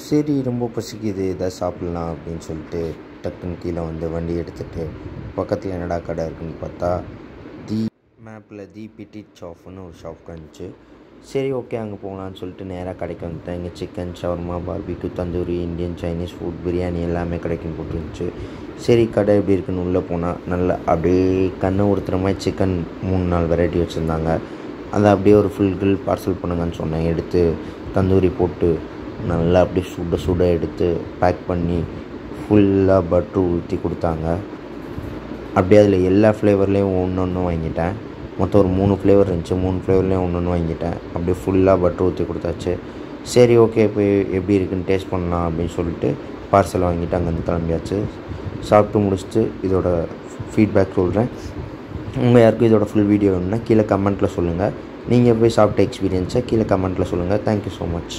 சரி ரொம்ப பசிக்குது எதாவது சாப்பிட்லாம் அப்படின்னு சொல்லிட்டு டக்குன்னு கீழே வந்து வண்டி எடுத்துகிட்டு பக்கத்தில் என்னடா கடை இருக்குன்னு பார்த்தா தி மேப்பில் தி பிட்டிட் ஷாப்னு ஒரு ஷாப் இருந்துச்சு. சரி ஓகே அங்கே போகலான்னு சொல்லிட்டு நேராக கடைக்கு வந்துட்டேன். இங்கே chicken shawarma barbecue tandoori Indian Chinese food biryani எல்லாமே கிடைக்குன்னு போட்டுருந்துச்சு. சரி கடை எப்படி இருக்குன்னு உள்ளே போனால் நல்லா அப்படியே கண்ணை உறுத்துற மாதிரி சிக்கன் 3-4 வெரைட்டி வச்சுருந்தாங்க. அதை அப்படியே ஒரு ஃபுல் கிரில் பார்சல் பண்ணுங்கன்னு சொன்னேன். எடுத்து தந்தூரி போட்டு நல்லா அப்படியே சுட சுட எடுத்து பேக் பண்ணி ஃபுல்லாக பட்ரு ஊற்றி கொடுத்தாங்க. அப்படியே அதில் எல்லா ஃப்ளேவர்லேயும் ஒன்று வாங்கிட்டேன். மொத்தம் ஒரு 3 ஃப்ளேவர் இருந்துச்சு. 3 ஃப்ளேவர்லேயும் ஒன்று வாங்கிட்டேன். அப்படியே ஃபுல்லாக பட்ரு ஊற்றி கொடுத்தாச்சு. சரி ஓகே போய் எப்படி இருக்குன்னு டேஸ்ட் பண்ணலாம் அப்படின்னு சொல்லிட்டு பார்சல் வாங்கிட்டு அங்கேருந்து கிளம்பியாச்சு. சாப்பிட்டு முடிச்சுட்டு இதோட ஃபீட்பேக் சொல்கிறேன். உங்கள் யாருக்கும் இதோட ஃபுல் வீடியோ வேணும்னா கீழே கமெண்ட்டில் சொல்லுங்கள். நீங்கள் போய் சாப்பிட்ட எக்ஸ்பீரியன்ஸை கீழே கமெண்ட்டில் சொல்லுங்கள். Thank you so much.